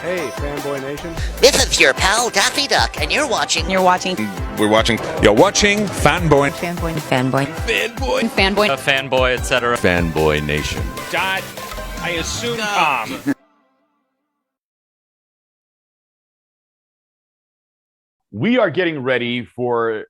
Hey, Fanboy Nation. This is your pal Daffy Duck, and you're watching. We're watching You're watching Fanboy. Fanboy, fanboy, etc. Fanboy Nation. I assume Tom. We are getting ready for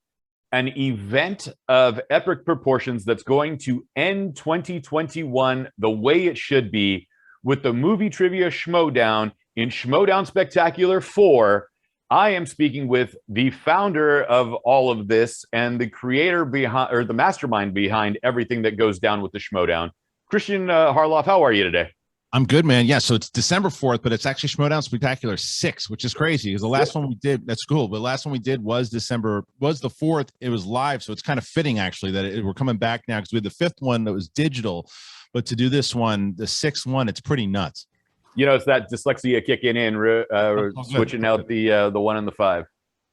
an event of epic proportions that's going to end 2021 the way it should be, with the movie trivia Schmodown in Schmodown Spectacular 4. I am speaking with the founder of all of this and the creator behind, or the mastermind behind everything that goes down with the Schmodown. Christian Harloff, how are you today? I'm good, man. Yeah, so it's December 4th, but it's actually Schmodown Spectacular 6, which is crazy because the last one we did, that's cool, but the last one we did was the 4th. It was live, so it's kind of fitting actually that we're coming back now because we had the 5th one that was digital, but to do this one, the 6th one, it's pretty nuts. You know, it's that dyslexia kicking in, switching out the 1 and the 5.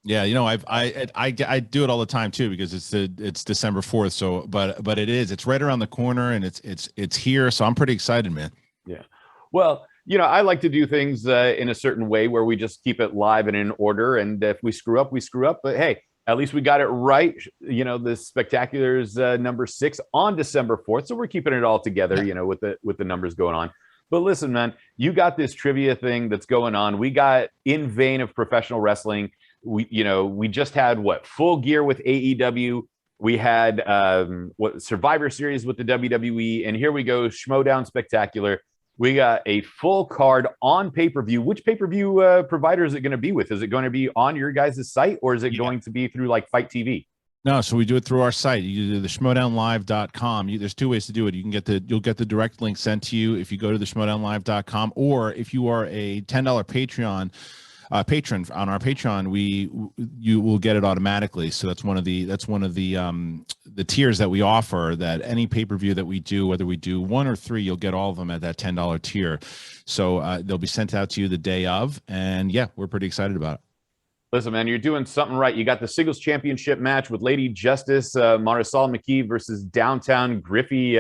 Yeah, you know, I do it all the time too because it's December 4th. So, but it's right around the corner and it's here. So I'm pretty excited, man. Yeah. Well, you know, I like to do things in a certain way where we just keep it live and in order. And if we screw up, we screw up. But hey, at least we got it right. You know, the Spectacular's number 6 on December 4th. So we're keeping it all together, you know, with the numbers going on. But listen, man, you got this trivia thing that's going on. We got in vein of professional wrestling. We just had Full Gear with AEW. We had Survivor Series with the WWE, and here we go, Schmodown Spectacular. We got a full card on pay-per-view. Which pay-per-view provider is it going to be with? Is it going to be on your guys' site, or is it going to be through like Fight TV? No, so we do it through our site. You do the schmodownlive.com. There's 2 ways to do it. You can you'll get the direct link sent to you if you go to the schmodownlive.com, or if you are a $10 patron on our Patreon, you will get it automatically. So that's one of the tiers that we offer, that any pay-per-view that we do, whether we do 1 or 3, you'll get all of them at that $10 tier. So they'll be sent out to you the day of, and yeah, we're pretty excited about it. Listen, man, you're doing something right. You got the singles championship match with Lady Justice, Marisol McKee versus Downtown Griffey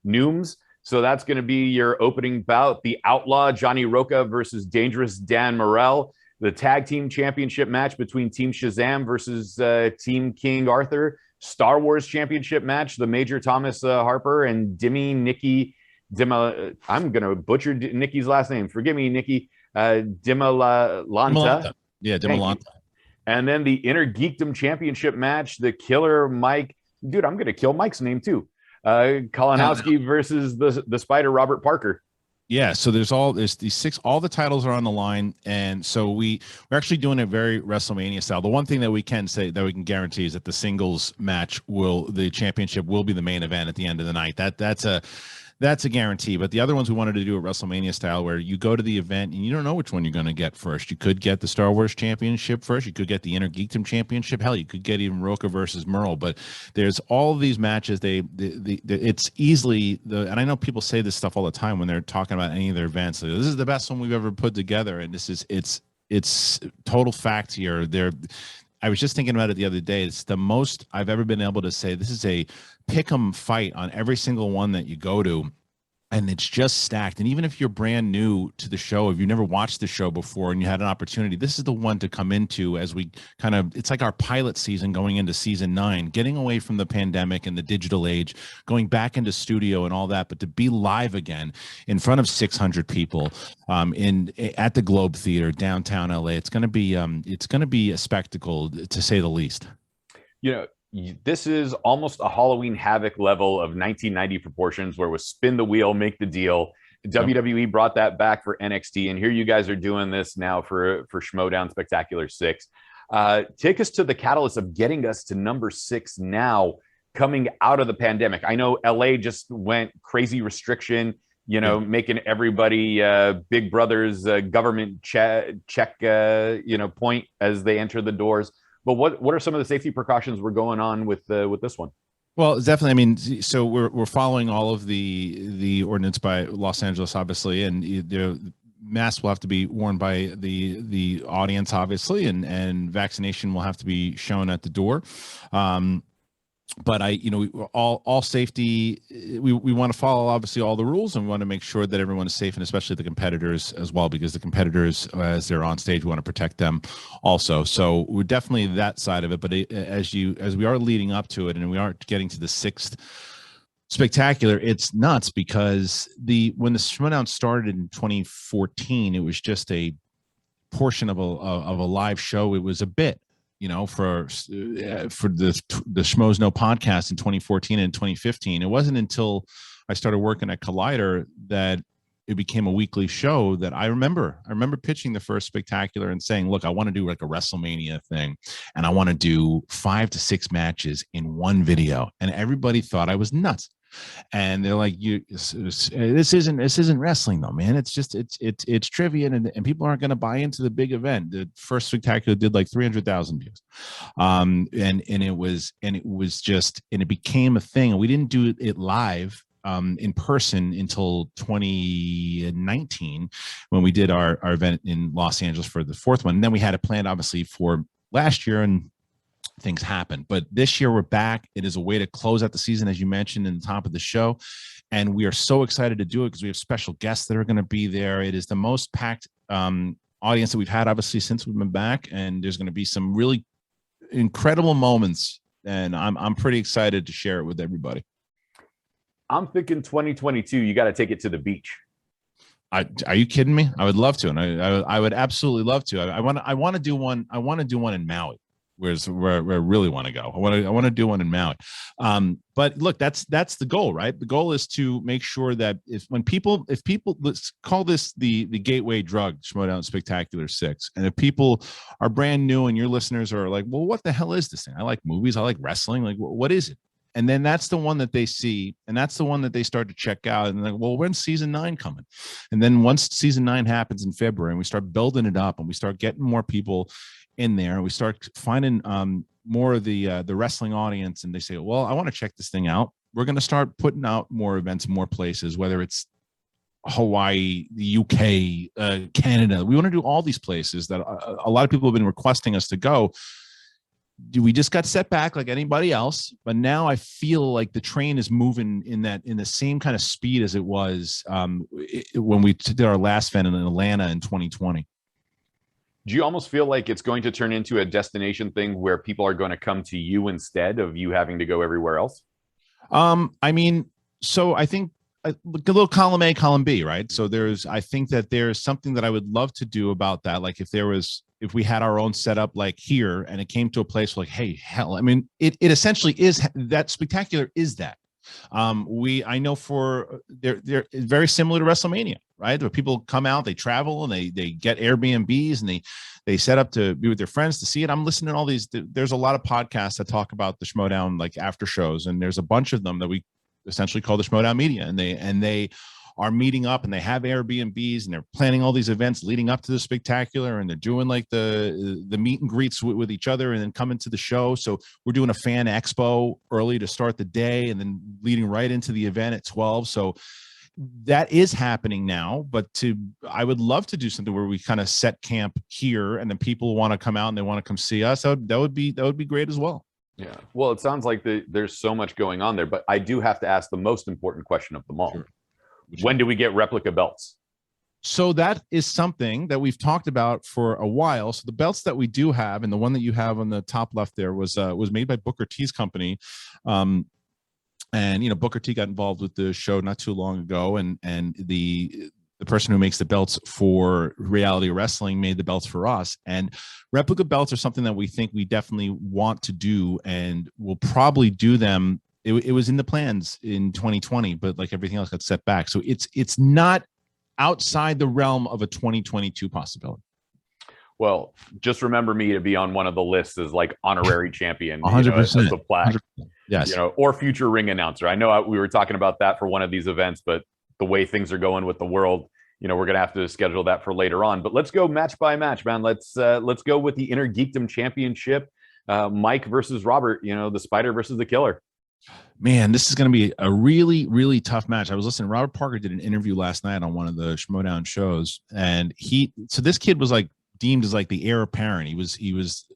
Nooms. So that's going to be your opening bout. The Outlaw, Johnny Roca versus Dangerous Dan Morrell. The tag team championship match between Team Shazam versus Team King Arthur. Star Wars championship match, the Major Thomas Harper and Nikki Dima. I'm going to butcher Nikki's last name. Forgive me, Nikki. Dimalanta. Yeah, Dimalanta. And then the Inner Geekdom Championship match, the Killer Mike. Dude, I'm going to kill Mike's name too. Kalinowski versus the Spider Robert Parker. Yeah, so there's these 6, all the titles are on the line, and so we're actually doing it very WrestleMania style. The one thing that we can say that we can guarantee is that the singles match the championship will be the main event at the end of the night. That's a guarantee. But the other ones we wanted to do at WrestleMania style, where you go to the event and you don't know which one you're going to get first. You could get the Star Wars Championship first. You could get the Inner Geekdom Championship. Hell, you could get even Roca versus Merle. But there's all of these matches. It's easily and I know people say this stuff all the time when they're talking about any of their events. This is the best one we've ever put together, and it's total fact here. I was just thinking about it the other day. It's the most I've ever been able to say this is a pick'em fight on every single one that you go to, and it's just stacked. And even if you're brand new to the show, if you never watched the show before and you had an opportunity, this is the one to come into as we it's like our pilot season going into season 9, getting away from the pandemic and the digital age, going back into studio and all that, but to be live again in front of 600 people at the Globe Theater, downtown LA. It's going to be a spectacle, to say the least. You know, this is almost a Halloween Havoc level of 1990 proportions, where it was spin the wheel, make the deal. WWE brought that back for NXT, and here you guys are doing this now for Schmodown Spectacular 6. Take us to the catalyst of getting us to number 6 now, coming out of the pandemic. I know LA just went crazy restriction, making everybody Big Brother's government check point as they enter the doors. But what are some of the safety precautions we're going on with this one? Well, definitely. I mean, so we're following all of the ordinance by Los Angeles, obviously, and the masks will have to be worn by the audience, obviously, and vaccination will have to be shown at the door. but all safety, we want to follow obviously all the rules, and we want to make sure that everyone is safe, and especially the competitors as well, because the competitors, as they're on stage, we want to protect them also. So we're definitely that side of it. But as we are leading up to it, and we are getting to the 6th spectacular, it's nuts, because when the Schmoedown started in 2014, it was just a portion of a live show. It was a bit, for the Schmoes Know podcast in 2014 and 2015. It wasn't until I started working at Collider that it became a weekly show. That I remember pitching the first spectacular and saying, look, I want to do like a WrestleMania thing, and I want to do 5 to 6 matches in one video. And everybody thought I was nuts. And they're like, this isn't wrestling though, man. It's just it's trivia, and people aren't going to buy into the big event. The first spectacular did like 300,000 views, and it became a thing. And we didn't do it live in person until 2019, when we did our event in Los Angeles for the 4th one. And then we had it planned obviously for last year, and things happen. But this year we're back. It is a way to close out the season, as you mentioned in the top of the show, and we are so excited to do it because we have special guests that are going to be there. It is the most packed audience that we've had obviously since we've been back, and there's going to be some really incredible moments, and I'm pretty excited to share it with everybody. I'm thinking 2022, you got to take it to the beach. Are you kidding me? I would love to, and I would absolutely love to. I want to do one. I want to do one in Maui, where I really want to go. I want to do one in Maui. But look, that's the goal, right? The goal is to make sure that if people, let's call this the gateway drug, Schmoedown Spectacular 6. And if people are brand new and your listeners are like, well, what the hell is this thing? I like movies. I like wrestling. Like, what is it? And then that's the one that they see, and that's the one that they start to check out. And they're like, well, when's season 9 coming? And then once season 9 happens in February, and we start building it up, and we start getting more people in there, and we start finding more of the wrestling audience, and they say, well, I want to check this thing out. We're going to start putting out more events in more places, whether it's Hawaii, the UK, Canada. We want to do all these places that a lot of people have been requesting us to go. We just got set back like anybody else, but now I feel like the train is moving in the same kind of speed as it was when we did our last event in Atlanta in 2020. Do you almost feel like it's going to turn into a destination thing where people are going to come to you instead of you having to go everywhere else? I mean, so I think a little column A, column B, right? So I think that there's something that I would love to do about that. Like if we had our own setup like here, and it came to a place like, hey, hell, I mean, it essentially is that spectacular is that. I know they're very similar to WrestleMania, right? Where people come out, they travel, and they get Airbnbs, and they set up to be with their friends to see it. I'm listening to all these. There's a lot of podcasts that talk about the Schmoedown like after shows, and there's a bunch of them that we essentially call the Schmoedown Media, and they are meeting up, and they have Airbnbs, and they're planning all these events leading up to the spectacular, and they're doing like the meet and greets with each other, and then coming to the show. So we're doing a fan expo early to start the day, and then leading right into the event at 12. So that is happening now, but I would love to do something where we kind of set camp here, and then people want to come out and they want to come see us. That would be great as well. Yeah. Well, it sounds like there's so much going on there, but I do have to ask the most important question of them all. Sure. When do we get replica belts? So that is something that we've talked about for a while. So the belts that we do have, and the one that you have on the top left there was made by Booker T's company. And Booker T got involved with the show not too long ago, and the person who makes the belts for Reality Wrestling made the belts for us. And replica belts are something that we think we definitely want to do, and we'll probably do them. It was in the plans in 2020, but like everything else got set back. So it's not outside the realm of a 2022 possibility. Well, just remember me to be on one of the lists as like honorary champion, 100%. As a plaque, 100%. Yes, or future ring announcer. I know we were talking about that for one of these events, but the way things are going with the world, we're going to have to schedule that for later on. But let's go match by match, man. Let's go with the Inner Geekdom Championship. Mike versus Robert, the Spider versus the Killer. Man, this is going to be a really, really tough match. I was listening. Robert Parker did an interview last night on one of the Schmoedown shows, and this kid was like deemed as like the heir apparent. He was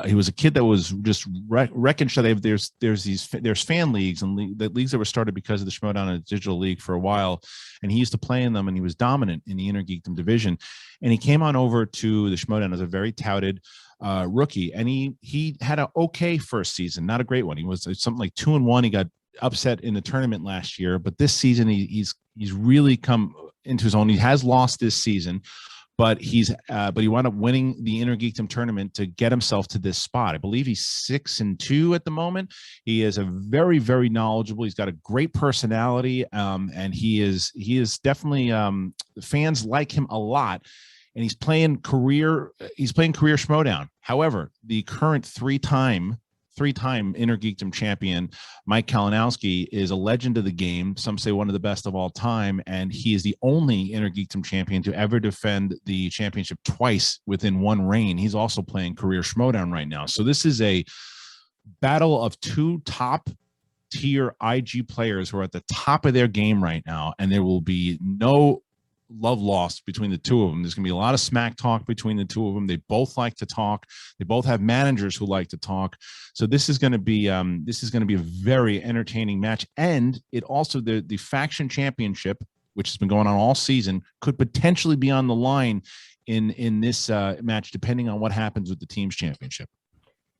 he was a kid that was just wrecking shit. There's fan leagues and leagues that were started because of the Schmoedown and Digital League for a while, and he used to play in them, and he was dominant in the Inner Geekdom division. And he came on over to the Schmoedown as a very touted rookie, and he had an okay first season, not a great one. He was something like 2-1. He got upset in the tournament last year, but this season he's really come into his own. He has lost this season, but he wound up winning the Inner Geekdom tournament to get himself to this spot. I believe he's 6-2 at the moment. He is a very, very knowledgeable. He's got a great personality, and he is definitely fans like him a lot. And he's playing career Schmoedown. However, the current three-time Inner Geekdom champion, Mike Kalinowski, is a legend of the game. Some say one of the best of all time, and he is the only Inner Geekdom champion to ever defend the championship twice within one reign. He's also playing career Schmoedown right now. So this is a battle of two top-tier IG players who are at the top of their game right now, and there will be no love lost between the two of them. There's going to be a lot of smack talk between the two of them. They both like to talk. They both have managers who like to talk. So this is going to be a very entertaining match. And it also, the faction championship, which has been going on all season, could potentially be on the line in this match, depending on what happens with the team's championship.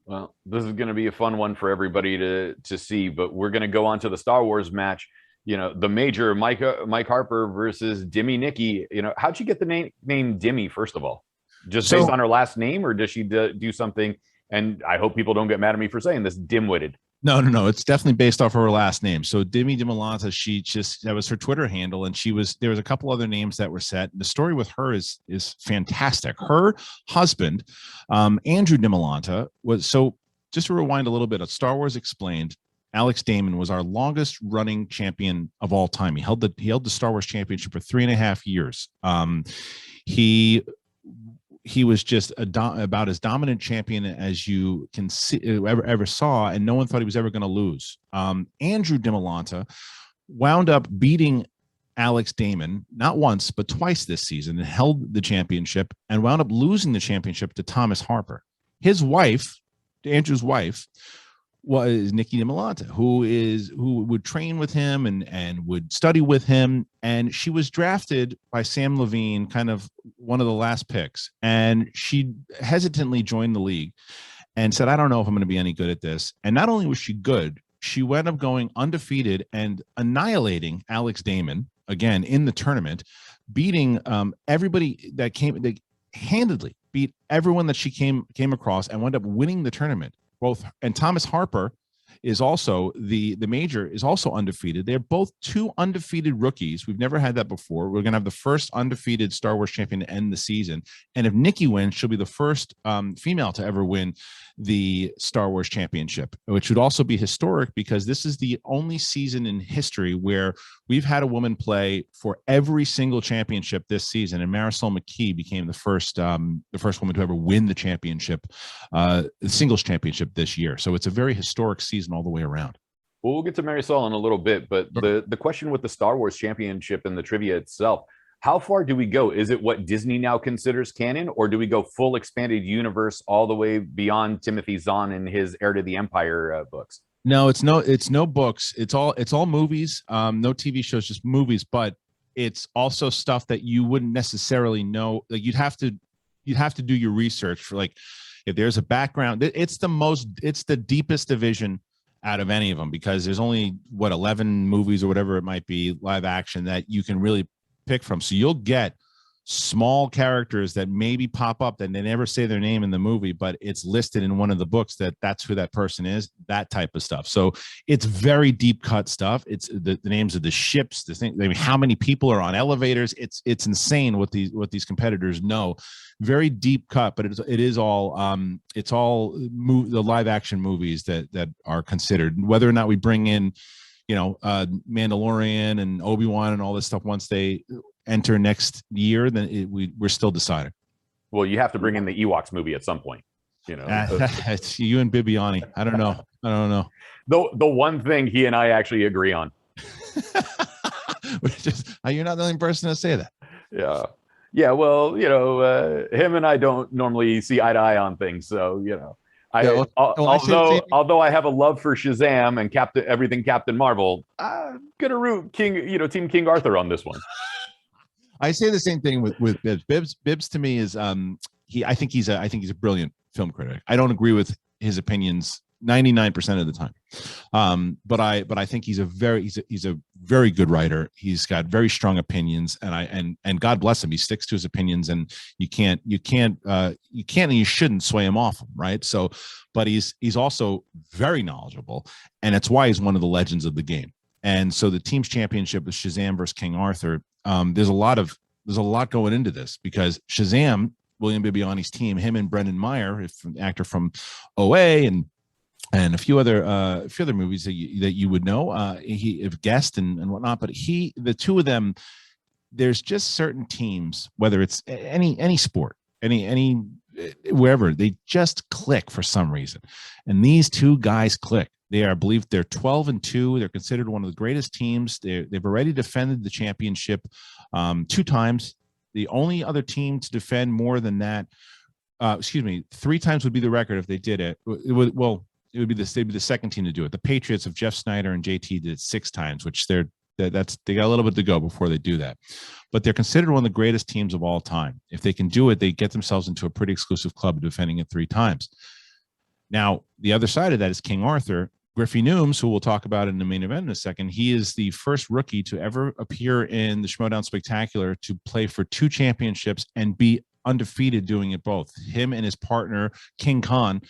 Well, this is going to be a fun one for everybody to see, but we're going to go on to the Star Wars match. You know, the major, Mike Harper versus Dimmy Nikki. You know, how'd you get the name Dimmy, first of all? Just based on her last name, or does she do something? And I hope people don't get mad at me for saying this, dim-witted. No. It's definitely based off her last name. So Dimmy DiMolanta, that was her Twitter handle, and there was a couple other names that were set. The story with her is fantastic. Her husband, Andrew DiMolanta, was, so just to rewind a little bit, Star Wars Explained, Alex Damon was our longest running champion of all time. He held the Star Wars championship for 3.5 years. He was just about as dominant champion as you can see ever saw, and no one thought he was ever going to lose. Andrew DiMolanta wound up beating Alex Damon not once but twice this season and held the championship, and wound up losing the championship to Thomas Harper. His wife, Andrew's wife, was Nikki DiMolanta, who would train with him and would study with him. And she was drafted by Sam Levine, kind of one of the last picks. And she hesitantly joined the league and said, I don't know if I'm going to be any good at this. And not only was she good, she wound up going undefeated and annihilating Alex Damon again in the tournament, beating everybody that handedly beat everyone that she came across, and wound up winning the tournament. And Thomas Harper is also the major is also undefeated. They're both two undefeated rookies. We've never had that before. We're going to have the first undefeated Star Wars champion to end the season. And if Nikki wins, she'll be the first female to ever win the Star Wars championship, which would also be historic because this is the only season in history where we've had a woman play for every single championship this season. And Marisol McKee became the first woman to ever win the championship, the singles championship this year. So it's a very historic season all the way around. Well, we'll get to Marisol in a little bit, but the question with the Star Wars championship and the trivia itself, how far do we go? Is it what Disney now considers canon, or do we go full expanded universe all the way beyond Timothy Zahn and his Heir to the Empire books? No, it's no books. It's all movies. No TV shows, just movies. But it's also stuff that you wouldn't necessarily know. Like you'd have to do your research for, like, if there's a background. It's the deepest division out of any of them, because there's only 11 movies or whatever it might be, live action, that you can really pick from. So you'll get small characters that maybe pop up that they never say their name in the movie, but it's listed in one of the books that's who that person is, that type of stuff. So it's very deep cut stuff. It's the names of the ships, the thing, I mean, how many people are on elevators. It's insane what these competitors know. Very deep cut, but it is all the live action movies that are considered. Whether or not we bring in, Mandalorian and Obi-Wan and all this stuff once they enter next year, then we're still deciding. Well, you have to bring in the Ewoks movie at some point. It's you and Bibiani. I don't know. The one thing he and I actually agree on. You're not the only person to say that. Yeah. Yeah, well, him and I don't normally see eye to eye on things, so I say the same thing. although I have a love for Shazam and Captain Marvel, I'm gonna root Team King Arthur on this one. I say the same thing with Bibbs. Bibbs to me is I think he's a brilliant film critic. I don't agree with his opinions 99% of the time, but I think he's a very good writer. He's got very strong opinions, and God bless him, he sticks to his opinions, and you can't and you shouldn't sway him off them, right? So, but he's also very knowledgeable, and it's why he's one of the legends of the game. And so the team's championship is Shazam versus King Arthur. There's a lot going into this because Shazam, William Bibiani's team, him and Brendan Meyer, actor from OA and a few other movies that you would know, he guest and whatnot. But the two of them, there's just certain teams, whether it's any sport, any wherever, they just click for some reason, and these two guys click. They are believed they're 12-2. They're considered one of the greatest teams. They've already defended the championship 2 times. The only other team to defend more than that, 3 times would be the record if they did it. They'd be the second team to do it. The Patriots of Jeff Snyder and JT did it 6 times, which they got a little bit to go before they do that. But they're considered one of the greatest teams of all time. If they can do it, they get themselves into a pretty exclusive club defending it 3 times. Now, the other side of that is King Arthur. Griffey Nooms, who we'll talk about in the main event in a second, he is the first rookie to ever appear in the Schmoedown Spectacular to play for 2 championships and be undefeated doing it both. Him and his partner, King Khan,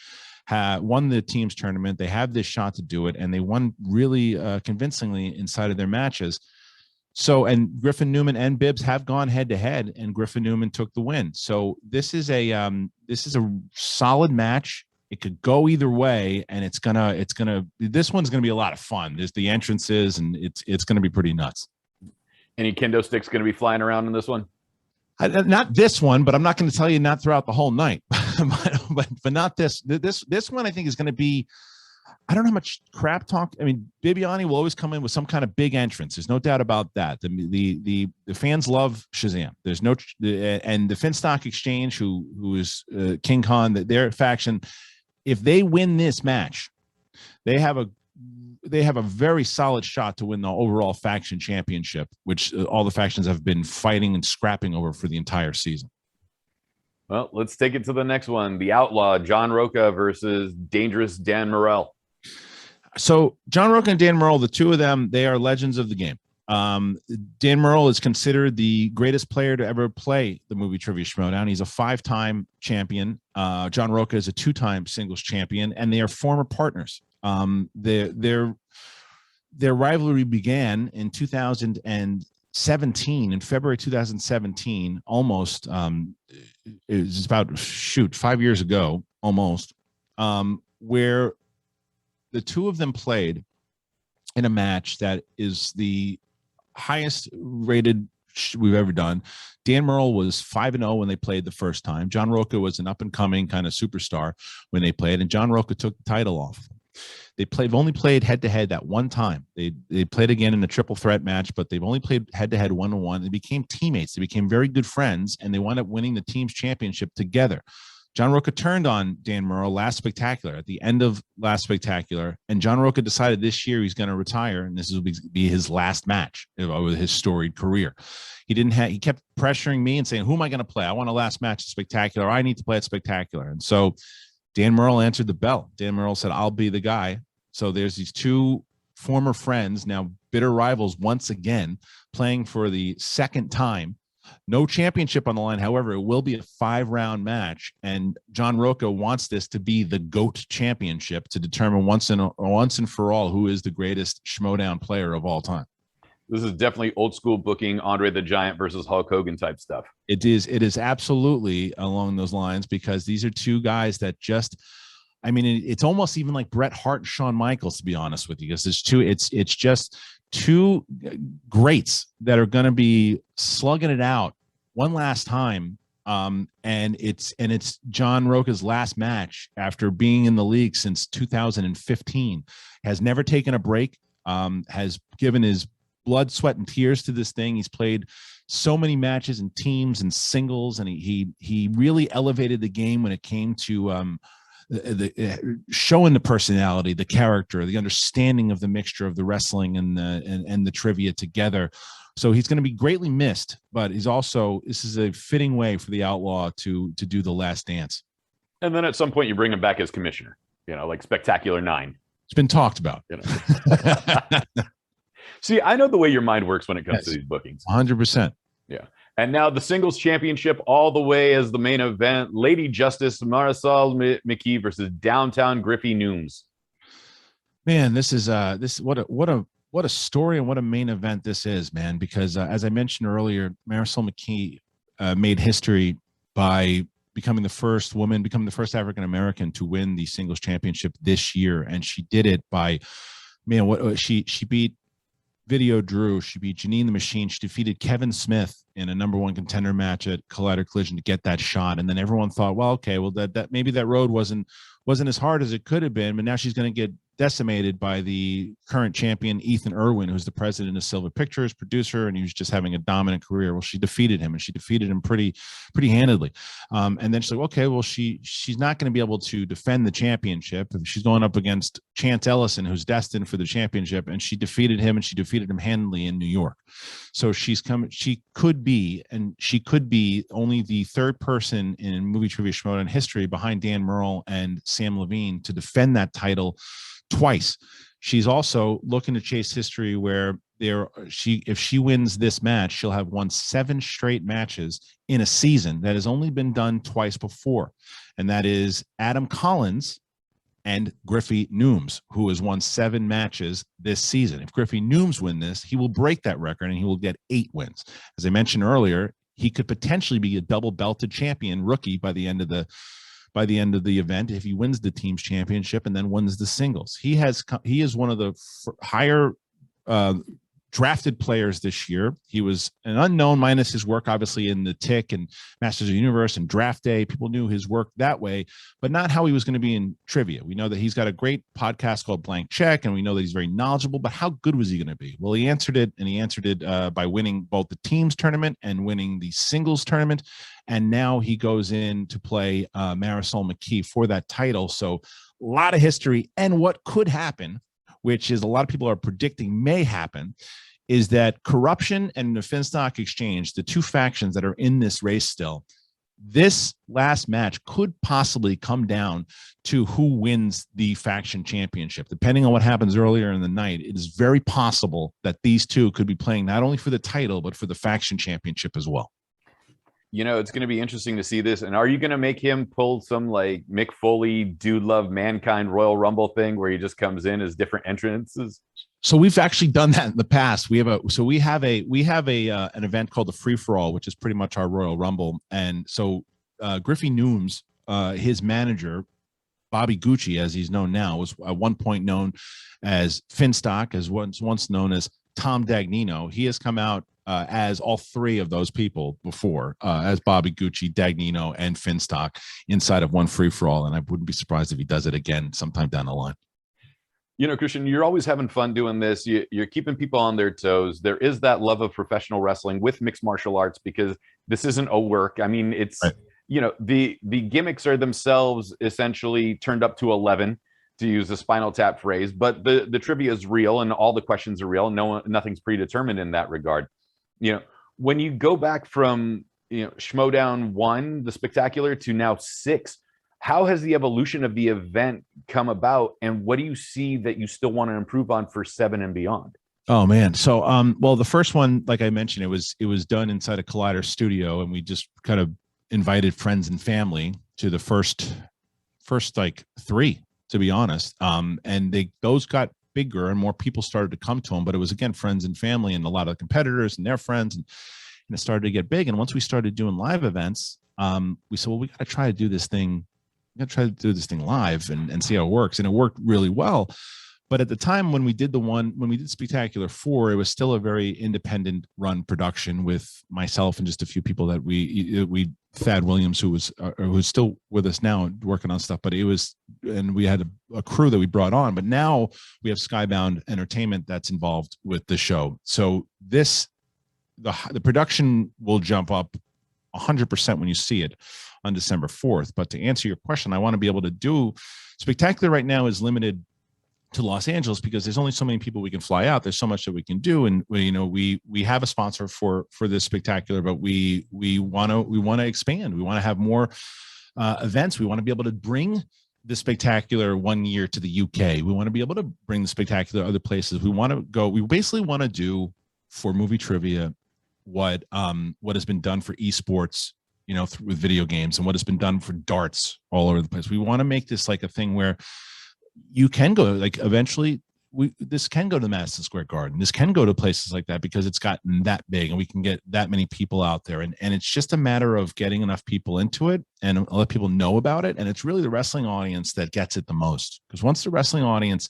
won the team's tournament. They have this shot to do it, and they won really convincingly inside of their matches. So, and Griffin Newman and Bibbs have gone head to head, and Griffin Newman took the win. So this is a solid match. It could go either way, and this one's gonna be a lot of fun. There's the entrances, and it's gonna be pretty nuts. Any kendo sticks gonna be flying around in this one? Not this one, but I'm not going to tell you not throughout the whole night. but not this. This one I think is going to be. I don't know how much crap talk. I mean, Bibiani will always come in with some kind of big entrance. There's no doubt about that. The fans love Shazam. There's no and the Finstock Exchange, who is King Khan, their faction. If they win this match, they have a very solid shot to win the overall faction championship, which all the factions have been fighting and scrapping over for the entire season. Well, let's take it to the next one. The Outlaw, John Roca versus Dangerous Dan Morrell. So John Roca and Dan Morrell, the two of them, they are legends of the game. Dan Morrell is considered the greatest player to ever play the movie Trivia Schmoedown. He's a 5-time champion. John Roca is a 2-time singles champion, and they are former partners. Their rivalry began in 2017, in February 2017, almost. It was about 5 years ago, almost, where the two of them played in a match that is the highest rated we've ever done. Dan Morrell was 5-0 when they played the first time. John Roca was an up-and-coming kind of superstar when they played, and John Roca took the title off. They've only played head-to-head that one time. They played again in a triple threat match, but they've only played head-to-head 1-1. They became teammates. They became very good friends, and they wound up winning the team's championship together. John Roca turned on Dan Morrell last Spectacular, at the end of last Spectacular, and John Roca decided this year he's going to retire, and this will be his last match of his storied career. He kept pressuring me and saying, "Who am I going to play? I want a last match at Spectacular. I need to play at Spectacular." And so Dan Morrell answered the bell. Dan Morrell said, "I'll be the guy." So there's these two former friends, now bitter rivals once again, playing for the second time. No championship on the line. However, it will be a 5-round match, and John Roca wants this to be the GOAT championship to determine once and for all who is the greatest Schmoedown player of all time. This is definitely old school booking, Andre the Giant versus Hulk Hogan type stuff. It is absolutely along those lines, because these are two guys that just, I mean, it's almost even like Bret Hart and Shawn Michaels, to be honest with you, because it's just two greats that are going to be slugging it out one last time. And it's John Roca's last match after being in the league since 2015, has never taken a break, has given his blood, sweat, and tears to this thing. He's played so many matches and teams and singles, and he really elevated the game when it came to showing the personality, the character, the understanding of the mixture of the wrestling and the trivia together. So he's going to be greatly missed, but this is a fitting way for the Outlaw to do the Last Dance. And then at some point you bring him back as commissioner, like Spectacular 9. It's been talked about. See, I know the way your mind works when it comes to these bookings. 100%. Yeah. And now the singles championship all the way as the main event. Lady Justice Marisol McKee versus Downtown Griffey Nooms. Man, this is what a story and what a main event this is, man. Because as I mentioned earlier, Marisol McKee made history by becoming the first African American to win the singles championship this year, and she did it by, she beat Video Drew, she beat Janine the Machine, she defeated Kevin Smith in a #1 contender match at Collider Collision to get that shot, and then everyone thought, well, okay, well that maybe that road wasn't as hard as it could have been, but now she's going to get decimated by the current champion Ethan Irwin, who's the president of Silver Pictures, producer, and he was just having a dominant career. Well, she defeated him, and she defeated him pretty handedly. And then she's like, okay, well, she's not going to be able to defend the championship. She's going up against Chance Ellison, who's destined for the championship, and she defeated him, and she defeated him handily in New York. So she could be only the third person in Movie Trivia Schmoedown history behind Dan Murrell and Sam Levine to defend that title twice. She's also looking to chase history where if she wins this match, she'll have won 7 straight matches in a season. That has only been done twice before, and that is Adam Collins and Griffey Nooms, who has won 7 matches this season. If Griffey Nooms win this, he will break that record and he will get 8 wins. As I mentioned earlier, he could potentially be a double belted champion rookie by the end of the event if he wins the team's championship and then wins the singles. He is one of the higher drafted players this year. He was an unknown minus his work, obviously, in the Tick and Masters of the Universe and Draft Day. People knew his work that way, but not how he was going to be in trivia. We know that he's got a great podcast called Blank Check, and we know that he's very knowledgeable, but how good was he going to be? Well, he answered it by winning both the teams tournament and winning the singles tournament. And now he goes in to play Marisol McKee for that title. So a lot of history. And what could happen, which is a lot of people are predicting may happen, is that corruption and the Finstock Exchange, the two factions that are in this race still, this last match could possibly come down to who wins the faction championship. Depending on what happens earlier in the night, it is very possible that these two could be playing not only for the title, but for the faction championship as well. It's going to be interesting to see this. And are you going to make him pull some like Mick Foley, Dude Love Mankind Royal Rumble thing where he just comes in as different entrances? So we've actually done that in the past. We have an event called the Free for All, which is pretty much our Royal Rumble. And so Griffey Nooms, his manager, Bobby Gucci, as he's known now, was at one point known as Finstock, as once known as Tom Dagnino. He has come out as all 3 of those people before, as Bobby Gucci, Dagnino, and Finstock inside of one free-for-all, and I wouldn't be surprised if he does it again sometime down the line. Christian, you're always having fun doing this. You're keeping people on their toes. There is that love of professional wrestling with mixed martial arts because this isn't a work. I mean, it's, right. The gimmicks are themselves essentially turned up to 11, to use the Spinal Tap phrase, but the trivia is real and all the questions are real. Nothing's predetermined in that regard. When you go back from Schmoedown 1, the Spectacular, to now 6, how has the evolution of the event come about, and what do you see that you still want to improve on for 7 and beyond? Oh man, so well, the first one, like I mentioned, it was done inside a Collider studio, and we just kind of invited friends and family to the first like 3, to be honest, and those got bigger and more people started to come to them, but it was again friends and family and a lot of competitors and their friends, and it started to get big. And once we started doing live events, we said, well, we got to try to do this thing. We got to try to do this thing live and see how it works. And it worked really well. But at the time when we did Spectacular 4, it was still a very independent run production with myself and just a few people that we Thad Williams, who's still with us now working on stuff, but and we had a crew that we brought on, but now we have Skybound Entertainment that's involved with the show. So this the production will jump up 100% when you see it on December 4th. But to answer your question, I want to be able to do Spectacular right now is limited to Los Angeles because there's only so many people we can fly out. There's so much that we can do, and we have a sponsor for this Spectacular, but we want to expand. We want to have more events. We want to be able to bring the Spectacular 1 year to the UK. We want to be able to bring the Spectacular other places. We want to go. We basically want to do for movie trivia what has been done for esports, with video games, and what has been done for darts all over the place. We want to make this like a thing where you can go, like eventually this can go to the Madison Square Garden. This can go to places like that because it's gotten that big and we can get that many people out there. And it's just a matter of getting enough people into it and let people know about it. And it's really the wrestling audience that gets it the most, because once the wrestling audience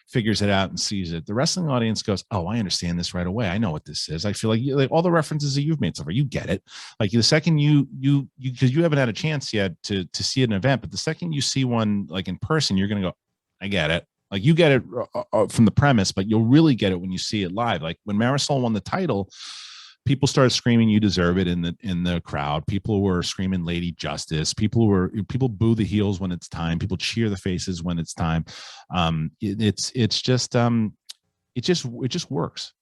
figures it out and sees it, the wrestling audience goes, oh, I understand this right away. I know what this is. I feel like all the references that you've made so far, you get it. Like the second because you haven't had a chance yet to see an event, but the second you see one like in person, you're going to go, I get it. Like you get it from the premise, but you'll really get it when you see it live. Like when Marisol won the title, people started screaming, "You deserve it!" in the crowd. People were screaming, "Lady Justice!" People boo the heels when it's time. People cheer the faces when it's time. It just works.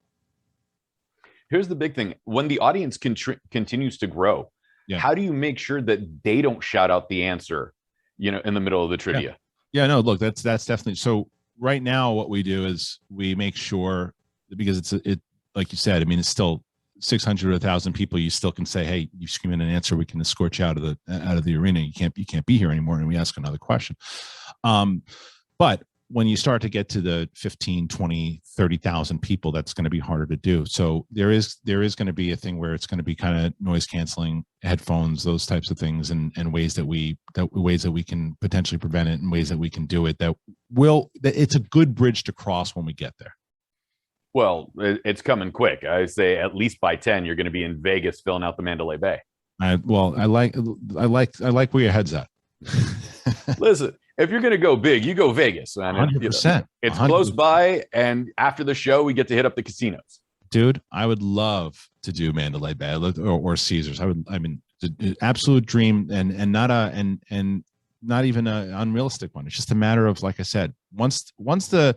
Here's the big thing: when the audience continues to grow, how do you make sure that they don't shout out the answer, in the middle of the trivia? Yeah, no, look, that's definitely so. Right now, what we do is we make sure, because it's like you said, I mean, it's still 600 or 1,000 people. You still can say, hey, you scream in an answer, we can escort you out of the arena. You can't be here anymore, and we ask another question. But when you start to get to the 15, 20, 30,000 people, that's going to be harder to do. So there is going to be a thing where it's going to be kind of noise canceling headphones, those types of things, and ways that we can potentially prevent it, and ways that we can do it that it's a good bridge to cross when we get there. Well, it's coming quick. I say at least by 10, you're going to be in Vegas filling out the Mandalay Bay. I like where your head's at. Listen, if you're going to go big, you go Vegas. 100%. It's 100%. Close by, and after the show, we get to hit up the casinos. Dude, I would love to do Mandalay Bay or Caesars. Absolute dream, and not even an unrealistic one. It's just a matter of, like I said, once the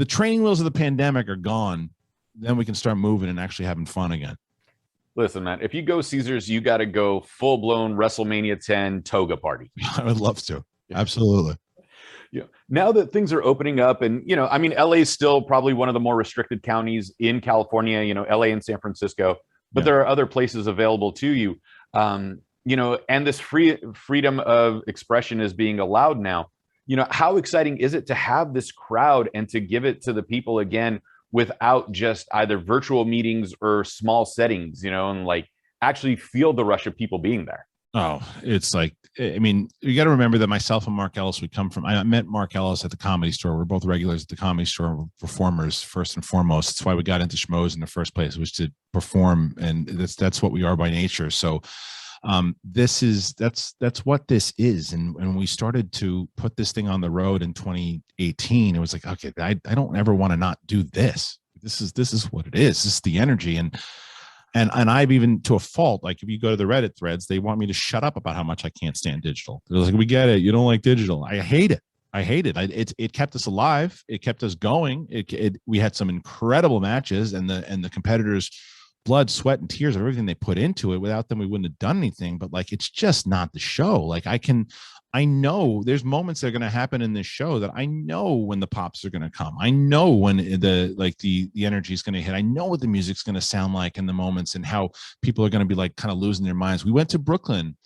training wheels of the pandemic are gone, then we can start moving and actually having fun again. Listen, man, if you go Caesars, you got to go full-blown WrestleMania 10 toga party. I would love to. Absolutely. Yeah. Now that things are opening up, and LA is still probably one of the more restricted counties in California, LA and San Francisco, but there are other places available to you. And this freedom of expression is being allowed now. How exciting is it to have this crowd and to give it to the people again without just either virtual meetings or small settings, and like actually feel the rush of people being there? Oh, it's like, I mean, you got to remember that myself and Mark Ellis, I met Mark Ellis at the Comedy Store. We're both regulars at the Comedy Store. We're performers first and foremost. That's why we got into Schmoes in the first place, was to perform. And that's what we are by nature. So that's what this is. And when we started to put this thing on the road in 2018, it was like, okay, I don't ever want to not do this. This is what it is. This is the energy. And I've even, to a fault, like if you go to the Reddit threads, they want me to shut up about how much I can't stand digital. They're like, we get it. You don't like digital. I hate it. It kept us alive. It kept us going. We had some incredible matches, and the competitors' blood, sweat, and tears of everything they put into it. Without them, we wouldn't have done anything. But like, it's just not the show. Like I know there's moments that are going to happen in this show that I know when the pops are going to come. I know when the energy is going to hit. I know what the music's going to sound like in the moments, and how people are going to be like kind of losing their minds. We went to Brooklyn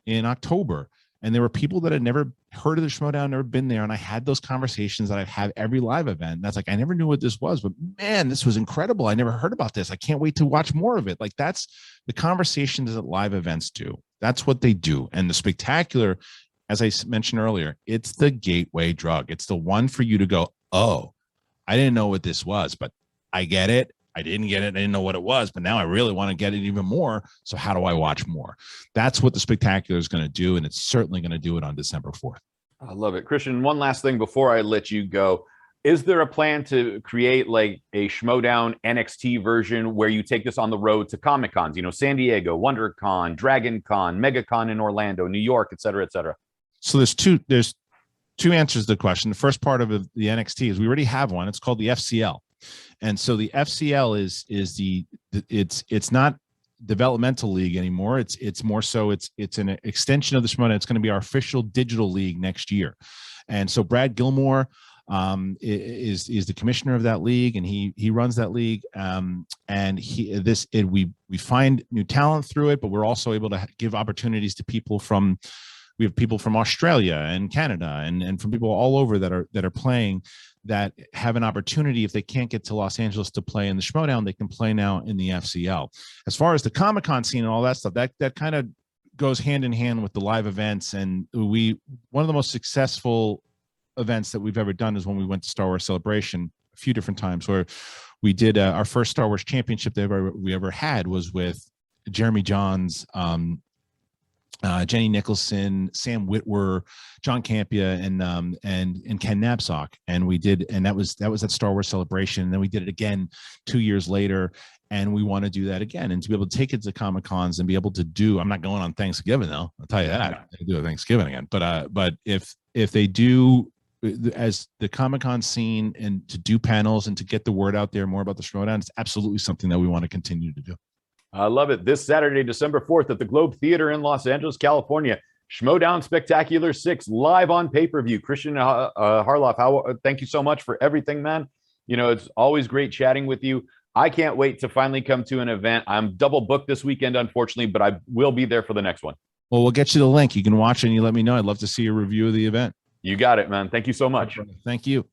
in October, and there were people that had never heard of the Schmoedown, never been there. And I had those conversations that I've had every live event. And that's like, I never knew what this was, but man, this was incredible. I never heard about this. I can't wait to watch more of it. Like, that's the conversations that live events do. That's what they do. And the Spectacular, as I mentioned earlier, it's the gateway drug. It's the one for you to go, oh, I didn't know what this was, but I get it. I didn't get it. I didn't know what it was, but now I really want to get it even more. So how do I watch more? That's what the Spectacular is going to do, and it's certainly going to do it on December 4th. I love it. Christian, one last thing before I let you go. Is there a plan to create like a Schmodown NXT version where you take this on the road to Comic Cons? You know, San Diego, WonderCon, Dragon Con, MegaCon in Orlando, New York, et cetera, et cetera. So there's two answers to the question. The first part of the NXT is we already have one. It's called the FCL, and so the FCL is it's not developmental league anymore. It's more so it's an extension of the Schmodown. It's going to be our official digital league next year, and so Brad Gilmore is the commissioner of that league, and he runs that league. And we find new talent through it, but we're also able to give opportunities to people we have people from Australia and Canada and from people all over that are playing, that have an opportunity. If they can't get to Los Angeles to play in the Schmodown, they can play now in the FCL. As far as the Comic-Con scene and all that stuff, that kind of goes hand in hand with the live events. And one of the most successful events that we've ever done is when we went to Star Wars Celebration a few different times, where we did our first Star Wars championship that we ever had was with Jeremy Johns, Jenny Nicholson, Sam Witwer, John Campia, and Ken Knapsack, and that was at Star Wars Celebration. And then we did it again 2 years later, and we want to do that again, and to be able to take it to Comic Cons and be able to do. I'm not going on Thanksgiving though. I'll tell you that. They do a Thanksgiving again, but if they do, as the Comic Con scene, and to do panels and to get the word out there more about the Schmodown, it's absolutely something that we want to continue to do. I love it. This Saturday, December 4th at the Globe Theater in Los Angeles, California, Schmodown Spectacular 6 live on pay-per-view. Christian Harloff, thank you so much for everything, man. You know, it's always great chatting with you. I can't wait to finally come to an event. I'm double booked this weekend, unfortunately, but I will be there for the next one. Well, we'll get you the link. You can watch it and you let me know. I'd love to see a review of the event. You got it, man. Thank you so much. Thank you.